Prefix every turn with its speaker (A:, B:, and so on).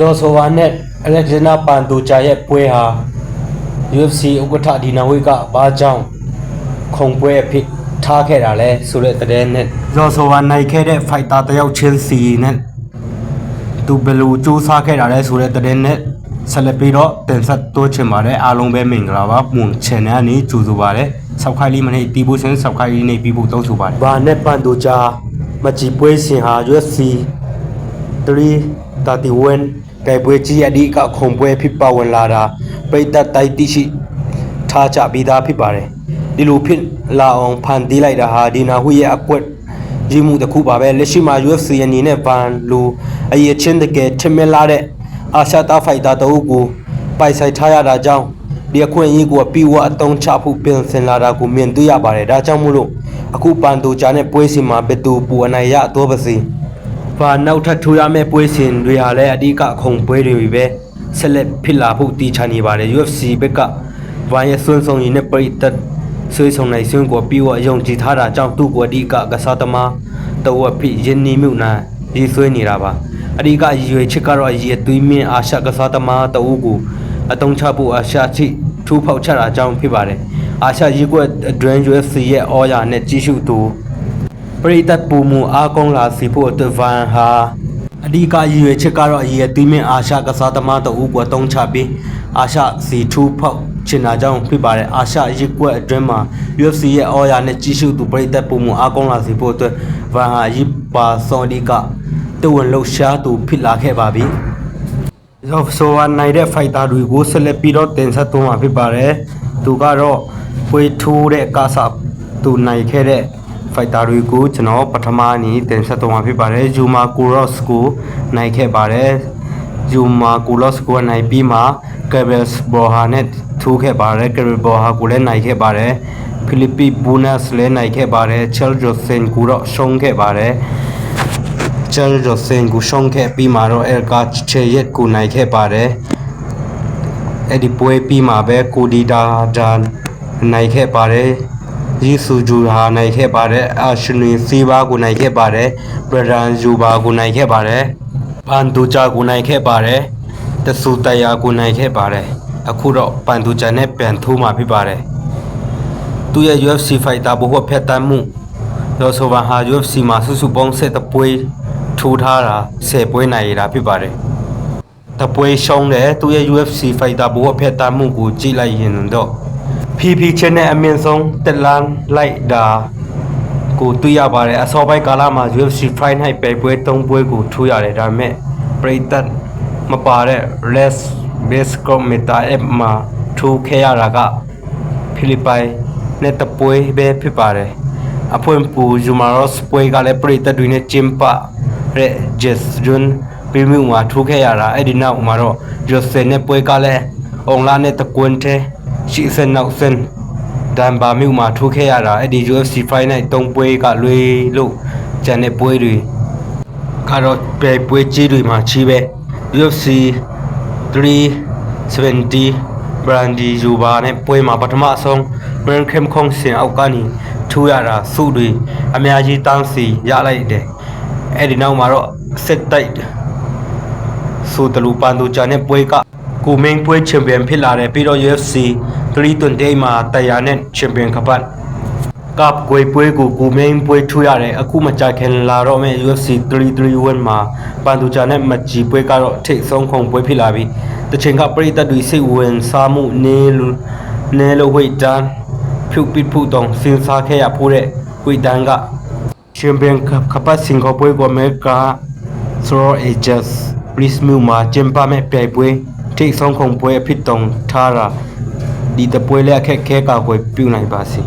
A: Zosovanet Alexander Pantoja ပွဲဟာ UFC ဥက္ကဋ္ဌဒီနာဝိကဘာကြောင့်ခုံပွဲအဖြစ်ထားခဲ့တာလဲဆိုတဲ့တဲ့နဲ့ Zosova နိုင်ခဲ့တဲ့ fighter တယောက်ချင်းစီနဲ့သူဘယ်လိုစူးစမ်းခဲ့တာလဲဆိုတဲ့တဲ့နဲ့ဆက်လက်ပြီးတော့တင်ဆက်တိုးချင်ပါတယ်အားလုံးပဲမင်္ဂလာပါမွန် channel အနေကြိုဆိုပါတယ်ဆောက်ခိုင်းလေးမနေ့တီးဖို့ရှင်ဆောက်ခိုင်းလေးနေပြီးဖို့တောင်းဆိုပါတယ်ဘာနဲ့ပန်တိုဂျာမကြည်ပွဲစဉ်ဟာ UFC 331ကဲပွဲကြီးအဒီကခုံပွဲဖြစ်ပါဝင်လာတာပရိသတ်တိုက်တိရှိထားကြပြီးသားဖြစ်ပါတယ်ဒီလိုဖြစ်လာအောင်ဖန်တီးလိုက်တာဟာဒီနာဟုရဲ့အကွက်ကြီးမှုတစ်ခုပါပဲလက်ရှိမှာ UFC အနေနဲ့ဗန်လူအရေးချင်းတကယ်ထင်မြင်လာတဲ့အာရှတာဖိုက်တာတအုပ်ကိုပိုက်ဆိုင်ထားရတာကြောင့်ဒီအခွင့်အရေးကိုပြီးဝအတုံးချဖို့ပြင်ဆင်လာတာကိုမြင်တွေ့ရပါတယ်ဒါကြောင့်မို့လို့အခုပန်တိုဂျာနဲ့ပွဲစဉ်မှာဘယ်သူပူအနိုင်ရတော့ပါစေဘာနောက်ထပ်ထိုးရမယ့်ပွဲစဉ်တွေဟာလည်းအဓိကခုံပွဲတွေပဲဆက်လက်ဖြစ်လာဖို့တည်ချနေပါတယ် UFC ဘက်ကဗန်ရဲ့စွန်းဆောင်ရည်နဲ့ပရိသတ်ဆွေးဆောင်နိုင်စွန်းကိုပြီးဝအယုံကြည်ထားတာကြောင့်သူ့ကိုအဓိကကစားသမားတော်ဖြစ်ရင်းနှီးမှုနာရေးဆွေးနေတာပါအဓိကရွေချစ်ကတော့အရေးသွေးမင်းအာရှကစားသမားတော်ကိုအတုံးချဖို့အာရှချိထူးဖောက်ချတာကြောင့်ဖြစ်ပါတယ်အာရှရေကွက်အတွင်း UFC ရဲ့အော်ယာနဲ့ကြီးစုသူပရိသတ်ပူမှုအားကောင်းလာစေဖို့အတွက်ဗန်ဟာအဓိကရွေချစ်ကတော့အရေးသွေးမင်းအာရှကစားသမားတော်ကိုအတုံးချပြီးအာရှစီထူးဖောက်ချင်တာကြောင့်ဖြစ်ပါတယ်အာရှရေကွက်အတွင်းမှာ UFC ရဲ့အော်ယာနဲ့ကြီးစုသူပရိသတ်ပူမှုအားကောင်းလာစေဖို့အတွက်ဗန်ဟာရီပါဆော်ဒီကတဝန်လှရှားသူဖြစ်လာခဲ့ပါပြီ။ဆိုဝါနိုင်တဲ့ fighter တွေကိုဆက်လက်ပြီးတော့တင်ဆက်သွားမှာဖြစ်ပါတယ်။သူကတော့ပွဲထိုးတဲ့ကားစားသူနိုင်ခဲ့တဲ့ fighter တွေကိုကျွန်တော်ပထမနေ့တင်ဆက်သွားမှာဖြစ်ပါတယ်။ Yuma Kuros ကိုနိုင်ခဲ့ပါတယ်။ Yuma Kuros ကိုနိုင်ပြီးမှ Gabriel Borja နဲ့ထိုးခဲ့ပါတယ်။ Gabriel Borja ကိုလည်းနိုင်ခဲ့ပါတယ်။ Philippe Buenas လည်းနိုင်ခဲ့ပါတယ်။ Charles Johnson ကိုတော့ရှုံးခဲ့ပါတယ်။ Charles Johnson ကိုရှုံးခဲ့ပြီးမှတော့ Elka Cheyet ကိုနိုင်ခဲ့ပါတယ်အဲ့ဒီပွဲပြီးမှပဲကိုဒီဒါနိုင်ခဲ့ပါတယ်ရီဆူဂျူဟာနိုင်ခဲ့ပါတယ်အာရှနီစီဘာကိုနိုင်ခဲ့ပါတယ်ဘရန်ဂျူဘာကိုနိုင်ခဲ့ပါတယ်ပန်တူဂျာကိုနိုင်ခဲ့ပါတယ်တဆူတယာကိုနိုင်ခဲ့ပါတယ်အခုတော့ပန်တူဂျာနဲ့ပြန်ထိုးမှာဖြစ်ပါတယ်သူရဲ့ UFC fighter ဘဝဖက်တမ်းမှုတော့ဆိုပါဟာ UFC မှာစုစုပေါင်း7ပွဲထိုးထားတာ10ပွဲနိုင်ရတာဖြစ်ပါတယ်တပွဲရှုံးတယ်သူရဲ့ UFC fighter ဘဝဖက်တမ်းမှုကိုကြည့်လိုက်ရင်တော့ PP ချင်းနဲ့အမြင့်ဆုံးတက်လန်းလိုက်တာကိုတွေ့ရပါတယ်အစောပိုင်းကာလမှာ UFC Fight Night ပဲပွဲ3ပွဲကိုထိုးရတယ်ဒါပေမဲ့ပရိသတ်မပါတဲ့ Les Bescom Meta App မှာထိုးခဲ့ရတာကဖိလစ်ပိုင်နဲ့တပွဲပဲဖြစ်ပါတယ်အဖွင့်ပူ Jumaros ပွဲကလည်းပရိသတ်တွေနဲ့ကျင်းပတဲ့ Jess Jun ပြည်မှုမှာထိုးခဲ့ရတာအဲ့ဒီနောက်မှာတော့ Jose နဲ့ပွဲကလည်းအွန်လိုင်းနဲ့တကွန်းတဲ့ရှိစင်နောက်စင်ဒန်ဘာမြို့မှာထိုးခဲ့ရတာအဲ့ဒီ UFC Fight Night 3ပွဲကလွေလို့ကျန်တဲ့ပွဲတွေကတော့ပွဲကြီးတွေမှာချီးပဲ UFC 370 Brandy Juba နဲ့ပွဲမှာပထမဆုံး Brand Cam Kong စင်အောက်ကနေထိုးရတာစုတွေအများကြီးတန်းစီရလိုက်တယ်အဲ့ဒီနောက်မှာတော့စစ်တိုက်ဆိုတလူပန်တူဂျာနဲ့ပွဲကကိုမင်းပွဲချန်ပီယံဖြစ်လာတယ်ပြီးတော့ UFC 328မှာတရားနဲ့ချန်ပီယံကပတ်ကပ်ကိုပွဲကိုကိုမင်းပွဲထူရတယ်အခုမကြခင်လာတော့မဲ့ UFC 331မှာပန်တူဂျာနဲ့မကြီးပွဲကတော့ထိတ်ဆုံးခုံပွဲဖြစ်လာပြီးတချင်ကပရိသတ်တွေစိတ်ဝင်စားမှုနေလို့ဝိတ်တန်းဖြုတ်ပစ်ဖို့တောင်စဉ်းစားခဲ့ရဖို့တဲ့ဝိတ်တန်းကချန်ပီယံကပတ်စင်ကာပူကိုအမေရိကဆိုအေဂျက်ပရစ်မြူမှာကျင်းပမဲ့ပြိုင်ပွဲထိတ်ဆုံးခုံပွဲအဖြစ်တောင်ထားတာဒီတပွဲလည်းအခက်ခဲကကိုပြုနိုင်ပါစေ